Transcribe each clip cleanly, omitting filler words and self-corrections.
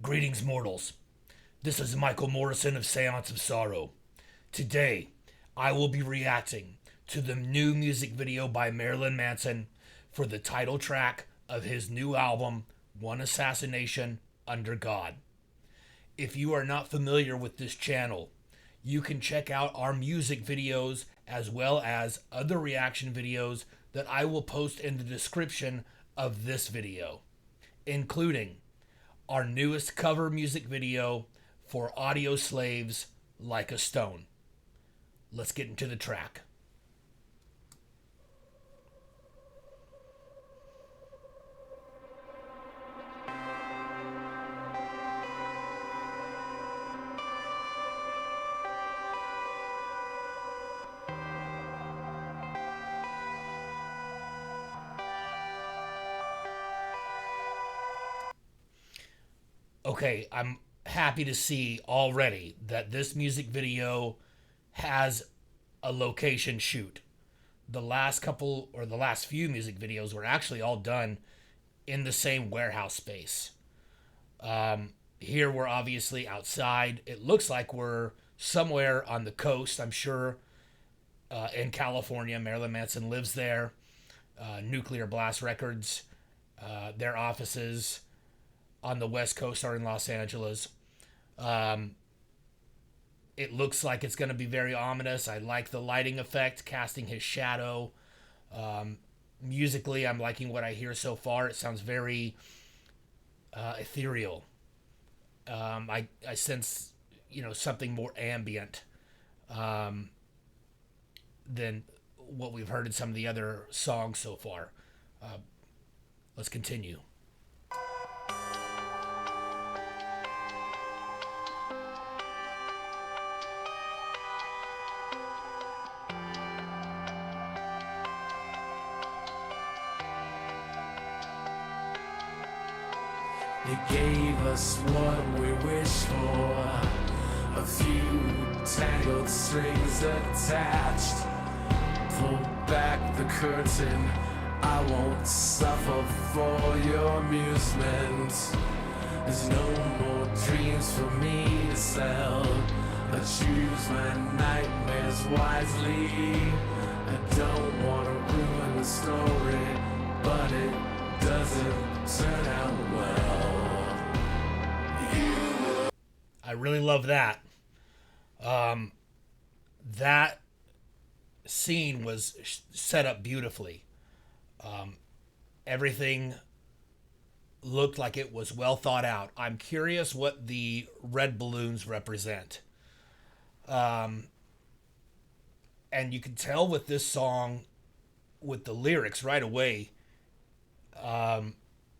Greetings, mortals. This is Michael Morrison of Séance of Sorrow. Today, I will be reacting to the new music video by Marilyn Manson for the title track of his new album, One Assassination Under God. If you are not familiar with this channel, you can check out our music videos as well as other reaction videos that I will post in the description of this video, including our newest cover music video for Audio Slave's Like a Stone. Let's get into the track. Okay, I'm happy to see already that this music video has a location shoot. The last few music videos were actually all done in the same warehouse space. Here we're obviously outside. It looks like we're somewhere on the coast. I'm sure in California. Marilyn Manson lives there. Nuclear Blast Records, their offices on the West Coast are in Los Angeles. It looks like it's going to be very ominous. I like the lighting effect, casting his shadow. Musically, I'm liking what I hear so far. It sounds very ethereal. I sense, something more ambient than what we've heard in some of the other songs so far. Let's continue. You gave us what we wished for, a few tangled strings attached. Pull back the curtain, I won't suffer for your amusement. There's no more dreams for me to sell. I choose my nightmares wisely. I don't want to ruin the story, but it doesn't turn out well. I really love that. That scene was set up beautifully. Everything looked like it was well thought out. I'm curious what the red balloons represent. And you can tell with this song, with the lyrics right away,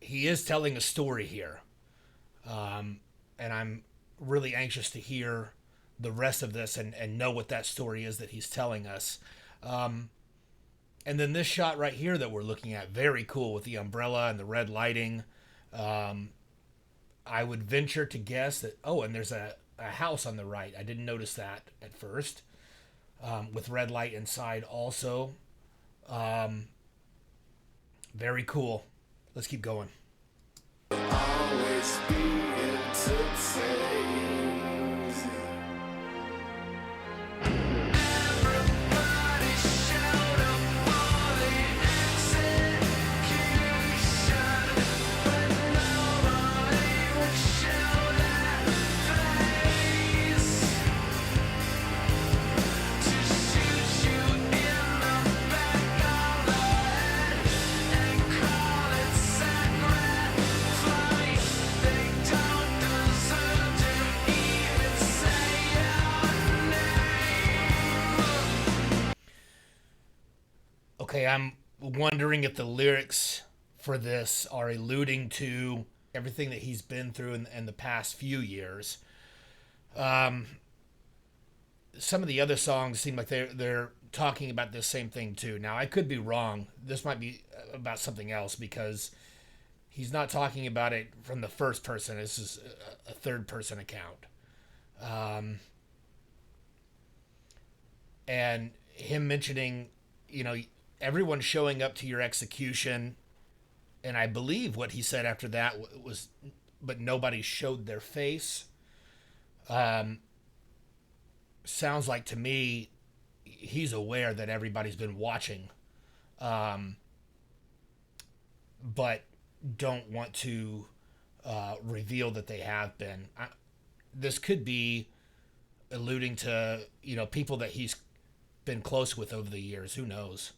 he is telling a story here. And I'm really anxious to hear the rest of this and know what that story is that he's telling us. And then this shot right here that we're looking at, very cool with the umbrella and the red lighting. I would venture to guess that, and there's a house on the right. I didn't notice that at first. With red light inside also. Very cool. Let's keep going. Always be entertained. Everybody shout up for the execution, but nobody would show that face. To shoot you in the back of the head and call it sacrifice. They don't deserve to even say your name. Okay, I'm wondering if the lyrics for this are alluding to everything that he's been through in the past few years. Some of the other songs seem like they're talking about this same thing too. Now, I could be wrong. This might be about something else because he's not talking about it from the first person. This is a third person account. And him mentioning, everyone showing up to your execution. And I believe what he said after that was but nobody showed their face. Sounds like to me he's aware that everybody's been watching, but don't want to reveal that they have been. This could be alluding to, people that he's been close with over the years. Who knows?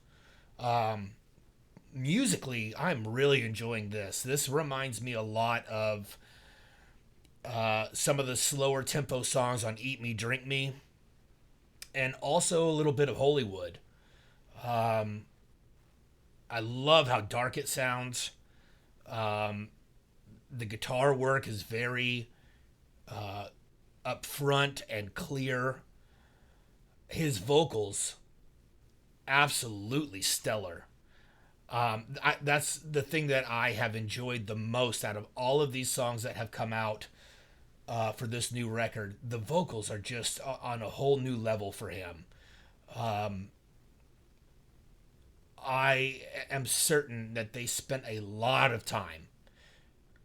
Musically, I'm really enjoying this. This reminds me a lot of some of the slower tempo songs on Eat Me, Drink Me, and also a little bit of Hollywood. I love how dark it sounds. The guitar work is very upfront and clear. His vocals, absolutely stellar. That's the thing that I have enjoyed the most out of all of these songs that have come out for this new record. The vocals are just on a whole new level for him. I am certain that they spent a lot of time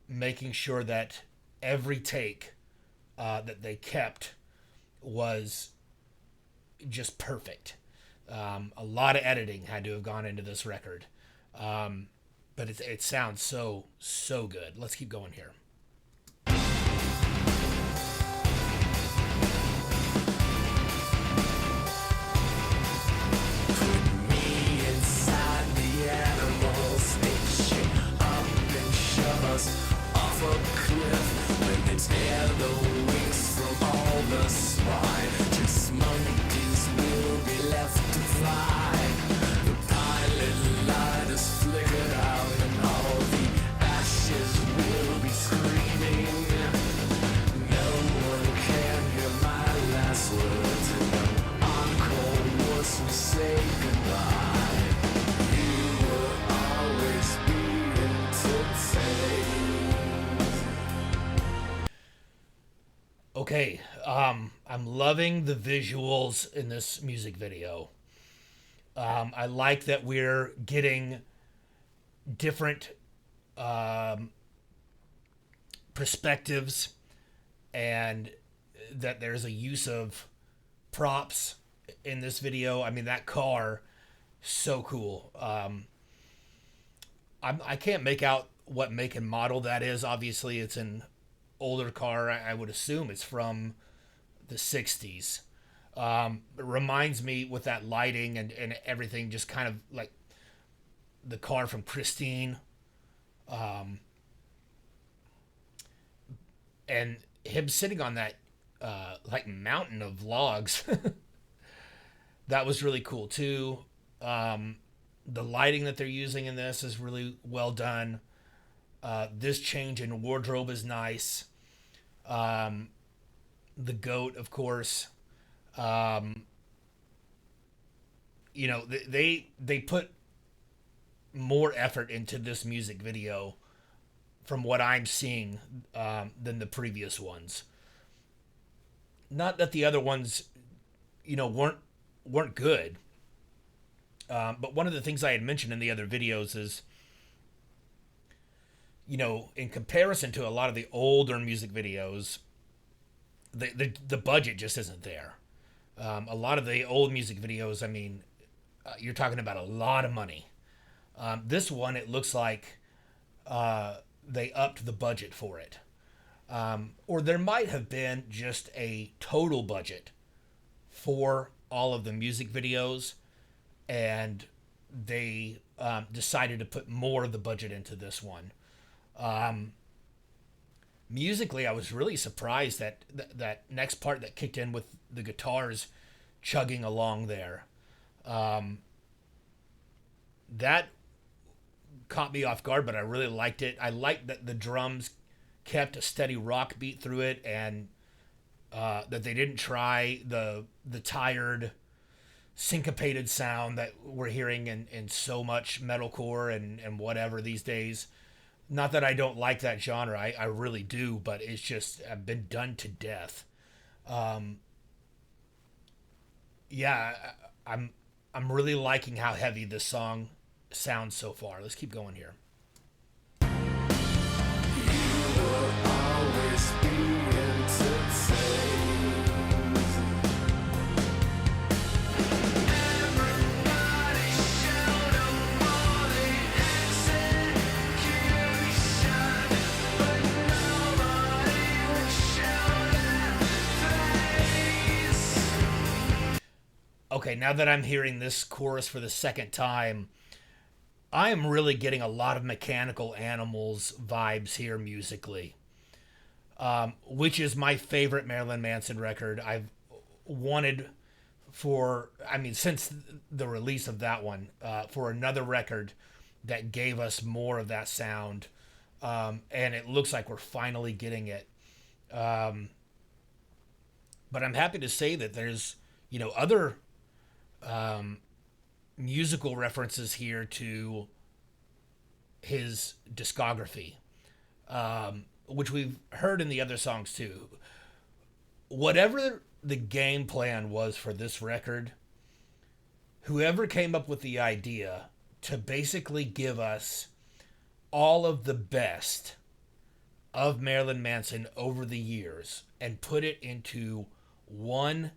making sure that every take that they kept was just perfect. A lot of editing had to have gone into this record. But it sounds so good. Let's keep going here. Off a cliff when they tear the wings from all the spine. Just monkeys will be left to fly. The pilot light is flickered out and all the ashes will be screaming. No one can hear my last words and no encore once we say goodbye. You will always be entertained. Okay, I'm loving the visuals in this music video. I like that we're getting different perspectives and that there's a use of props in this video. I mean, that car, so cool. I can't make out what make and model that is. Obviously, it's an older car. I would assume it's from the 60s. It reminds me with that lighting and everything, just kind of like the car from Christine. And him sitting on that like mountain of logs. That was really cool too. The lighting that they're using in this is really well done. This change in wardrobe is nice. The goat, of course. They put more effort into this music video from what I'm seeing than the previous ones. Not that the other ones, weren't good. But one of the things I had mentioned in the other videos is, in comparison to a lot of the older music videos, the budget just isn't there. A lot of the old music videos, I mean, you're talking about a lot of money. This one, it looks like they upped the budget for it. Or there might have been just a total budget for all of the music videos, and they decided to put more of the budget into this one. Musically, I was really surprised that that next part that kicked in with the guitars chugging along there. That caught me off guard, but I really liked it. I liked that the drums kept a steady rock beat through it, and that they didn't try the tired, syncopated sound that we're hearing in so much metalcore and whatever these days. Not that I don't like that genre, I really do, but it's just been done to death. I'm really liking how heavy this song sounds so far. Let's keep going here. You okay, now that I'm hearing this chorus for the second time, I am really getting a lot of Mechanical Animals vibes here musically, which is my favorite Marilyn Manson record. I've wanted since the release of that one, for another record that gave us more of that sound. And it looks like we're finally getting it. But I'm happy to say that there's, other musical references here to his discography, which we've heard in the other songs too. Whatever the game plan was for this record, whoever came up with the idea to basically give us all of the best of Marilyn Manson over the years and put it into one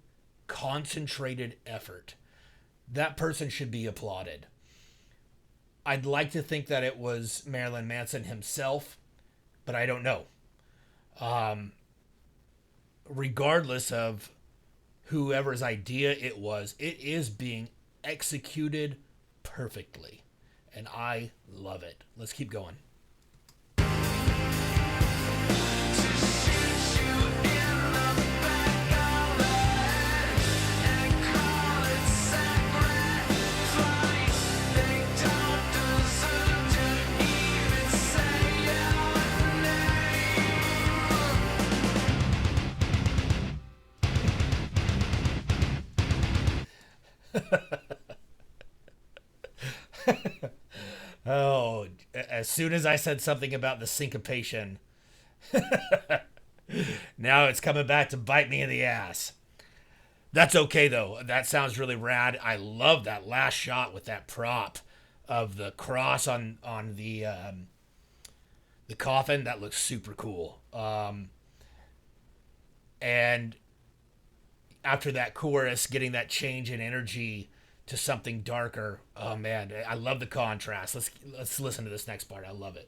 concentrated effort, that person should be applauded. I'd like to think that it was Marilyn Manson himself, but I don't know. Regardless of whoever's idea it is being executed perfectly. And I love it. Let's keep going. Oh, as soon as I said something about the syncopation, now it's coming back to bite me in the ass. That's okay, though. That sounds really rad. I love that last shot with that prop of the cross on the coffin. That looks super cool. And after that chorus, getting that change in energy to something darker. Oh man, I love the contrast. Let's listen to this next part. I love it.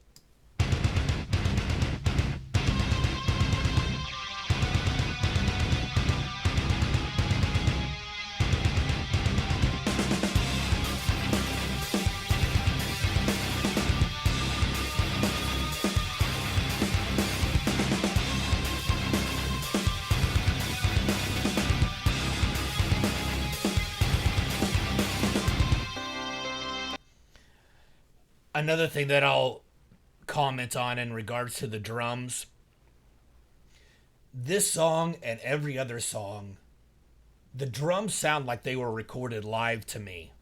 Another thing that I'll comment on in regards to the drums, this song and every other song, the drums sound like they were recorded live to me.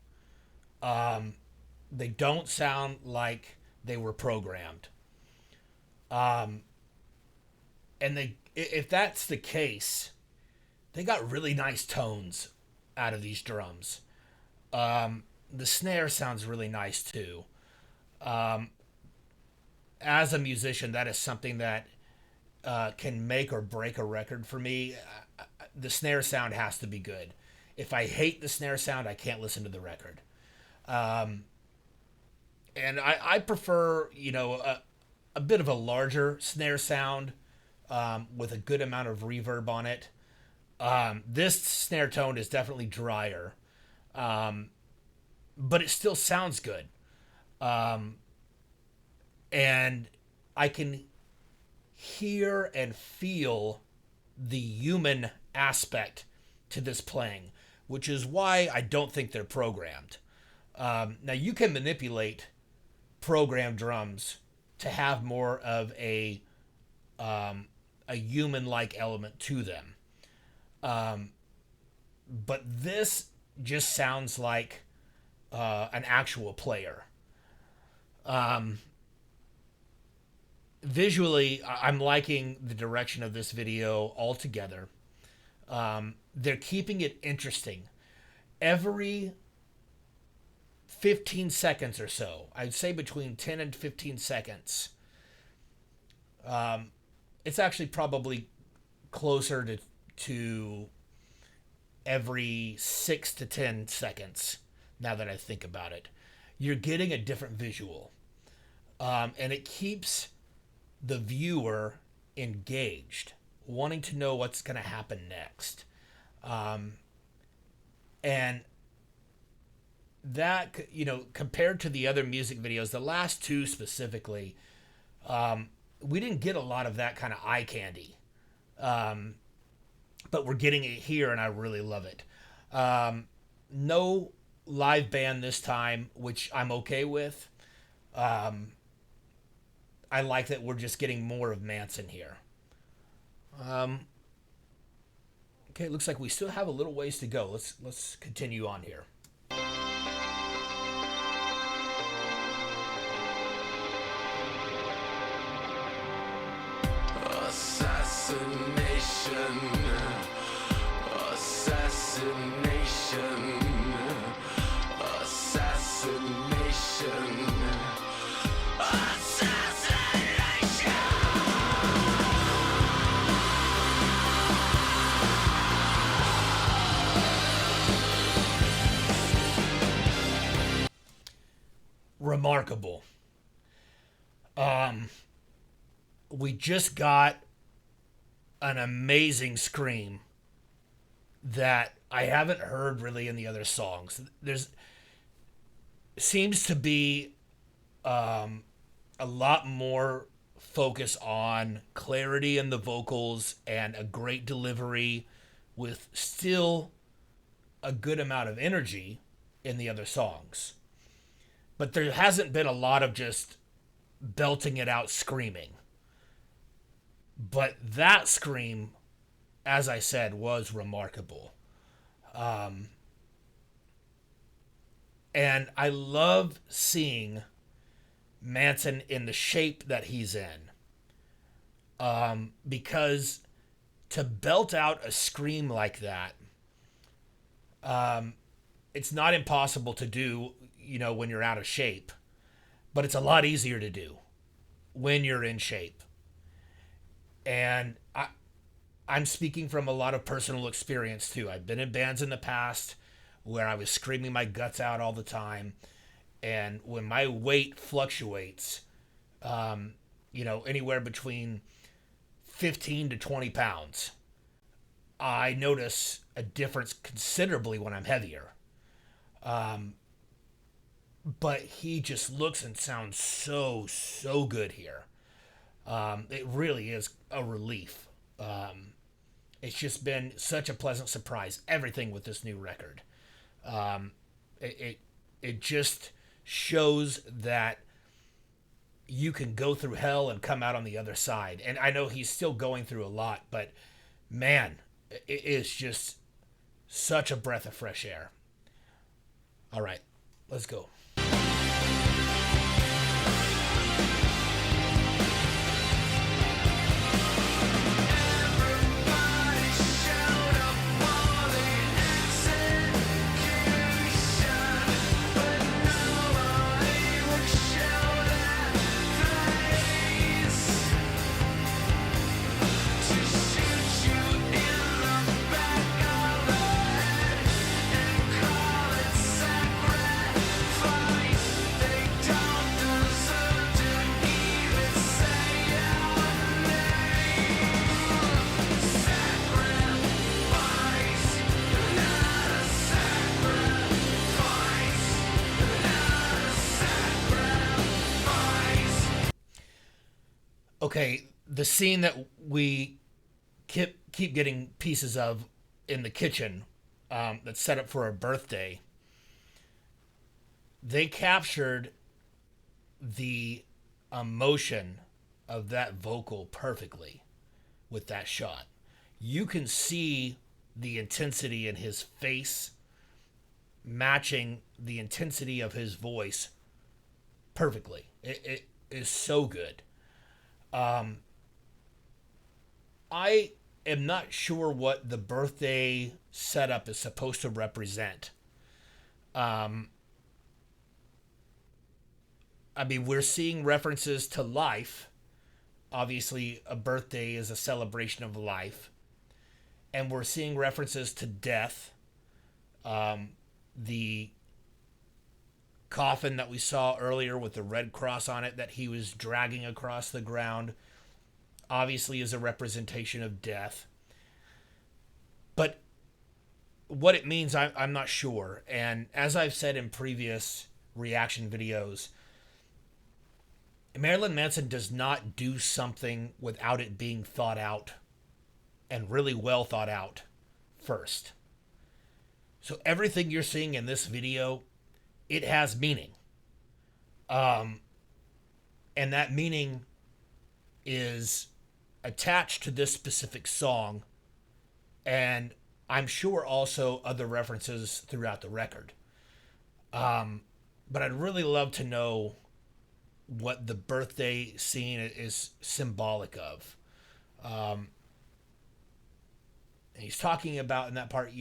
They don't sound like they were programmed. And if that's the case, they got really nice tones out of these drums. The snare sounds really nice too. As a musician, that is something that can make or break a record for me. The snare sound has to be good. If I hate the snare sound, I can't listen to the record. And I prefer, a bit of a larger snare sound with a good amount of reverb on it. This snare tone is definitely drier, but it still sounds good. And I can hear and feel the human aspect to this playing, which is why I don't think they're programmed. Now you can manipulate programmed drums to have more of a human-like element to them. But this just sounds like an actual player. Visually, I'm liking the direction of this video altogether. They're keeping it interesting. Every 15 seconds or so, I'd say between 10 and 15 seconds, it's actually probably closer to every 6 to 10 seconds, now that I think about it. You're getting a different visual. And it keeps the viewer engaged, wanting to know what's going to happen next. And that, compared to the other music videos, the last two specifically, we didn't get a lot of that kind of eye candy. But we're getting it here, and I really love it. No live band this time, which I'm okay with. I like that we're just getting more of Manson here. Okay, it looks like we still have a little ways to go. Let's continue on here. Assassination, assassination, assassination, assassination. Remarkable. We just got an amazing scream that I haven't heard really in the other songs. There's seems to be a lot more focus on clarity in the vocals and a great delivery with still a good amount of energy in the other songs. But there hasn't been a lot of just belting it out screaming. But that scream, as I said, was remarkable. And I love seeing Manson in the shape that he's in. Because to belt out a scream like that, it's not impossible to do, when you're out of shape. But it's a lot easier to do when you're in shape. And I'm speaking from a lot of personal experience too. I've been in bands in the past where I was screaming my guts out all the time. And when my weight fluctuates, anywhere between 15 to 20 pounds, I notice a difference considerably when I'm heavier. But he just looks and sounds so good here. It really is a relief. It's just been such a pleasant surprise. Everything with this new record. It just shows that you can go through hell and come out on the other side. And I know he's still going through a lot, but man, it is just such a breath of fresh air. All right, let's go. Okay, the scene that we keep getting pieces of in the kitchen that's set up for a birthday, they captured the emotion of that vocal perfectly with that shot. You can see the intensity in his face matching the intensity of his voice perfectly. It is so good. I am not sure what the birthday setup is supposed to represent. We're seeing references to life. Obviously, a birthday is a celebration of life. And we're seeing references to death. The coffin that we saw earlier with the red cross on it that he was dragging across the ground obviously is a representation of death. But what it means, I'm not sure. And as I've said in previous reaction videos, Marilyn Manson does not do something without it being thought out and really well thought out first. So everything you're seeing in this video, it has meaning. And that meaning is attached to this specific song, and I'm sure also other references throughout the record. But I'd really love to know what the birthday scene is symbolic of. He's talking about in that part,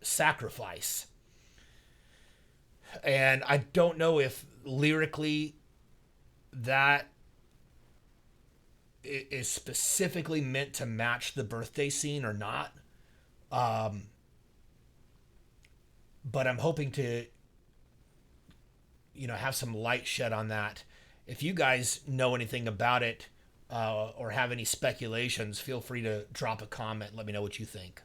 sacrifice. And I don't know if lyrically that is specifically meant to match the birthday scene or not. But I'm hoping to, have some light shed on that. If you guys know anything about it or have any speculations, feel free to drop a comment. Let me know what you think.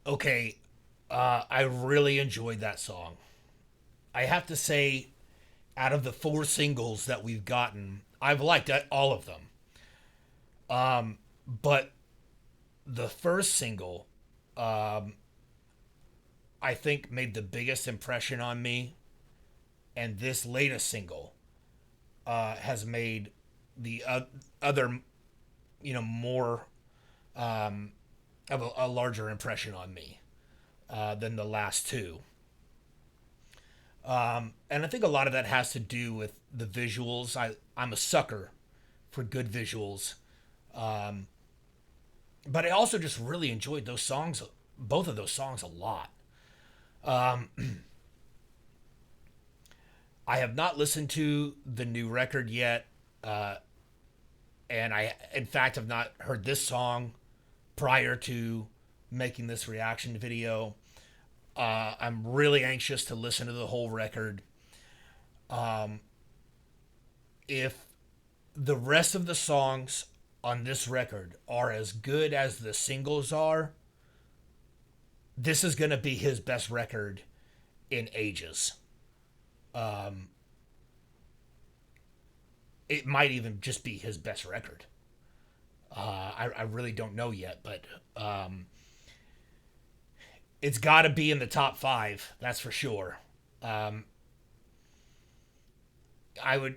Okay, I really enjoyed that song. I have to say, out of the 4 singles that we've gotten, I've liked all of them. But the first single, I think made the biggest impression on me, and this latest single has made the other, more of a larger impression on me than the last 2. And I think a lot of that has to do with the visuals. I'm a sucker for good visuals. But I also just really enjoyed those songs, both of those songs, a lot. I have not listened to the new record yet. And I, in fact, have not heard this song prior to making this reaction video. I'm really anxious to listen to the whole record. If the rest of the songs on this record are as good as the singles are, this is going to be his best record in ages. It might even just be his best record. I really don't know yet, but it's got to be in the top 5. That's for sure. I would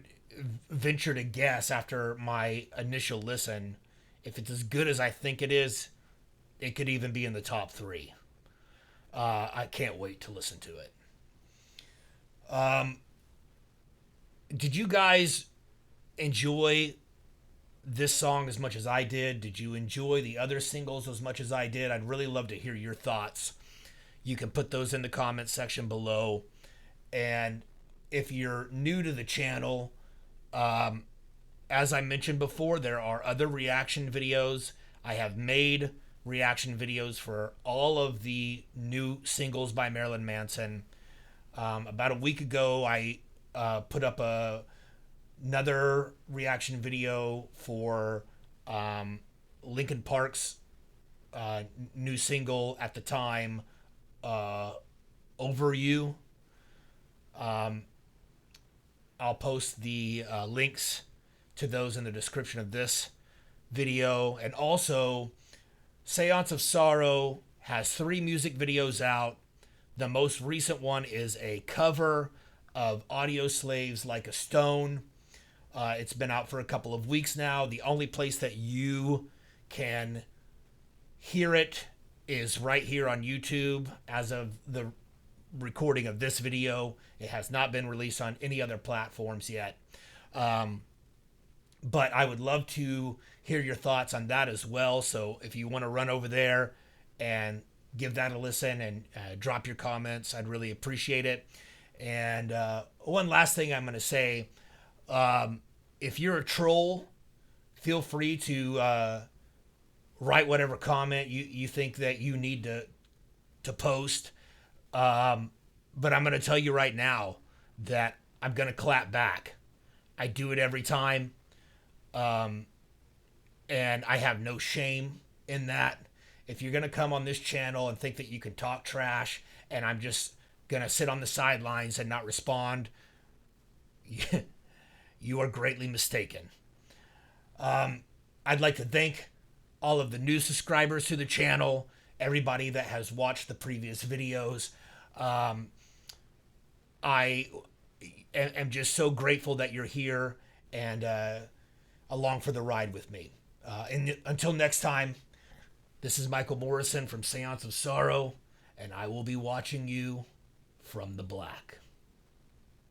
venture to guess after my initial listen, if it's as good as I think it is, it could even be in the top 3. I can't wait to listen to it. Did you guys enjoy this song as much as I did? Did you enjoy the other singles as much as I did? I'd really love to hear your thoughts. You can put those in the comment section below. And if you're new to the channel, as I mentioned before, there are other reaction videos. I have made reaction videos for all of the new singles by Marilyn Manson. About a week ago, I put up another reaction video for Linkin Park's new single at the time, Over You. I'll post the links to those in the description of this video. And also, Séance of Sorrow has 3 music videos out. The most recent one is a cover of Audioslave's Like a Stone. It's been out for a couple of weeks now. The only place that you can hear it is right here on YouTube as of the recording of this video. It has not been released on any other platforms yet. But I would love to hear your thoughts on that as well. So if you want to run over there and give that a listen and drop your comments, I'd really appreciate it. And one last thing I'm going to say, If you're a troll, feel free to write whatever comment you think that you need to post. But I'm going to tell you right now that I'm going to clap back. I do it every time. And I have no shame in that. If you're going to come on this channel and think that you can talk trash and I'm just going to sit on the sidelines and not respond, you are greatly mistaken. I'd like to thank all of the new subscribers to the channel, everybody that has watched the previous videos. I am just so grateful that you're here and along for the ride with me. And until next time, this is Michael Morrison from Séance of Sorrow, and I will be watching you from the black.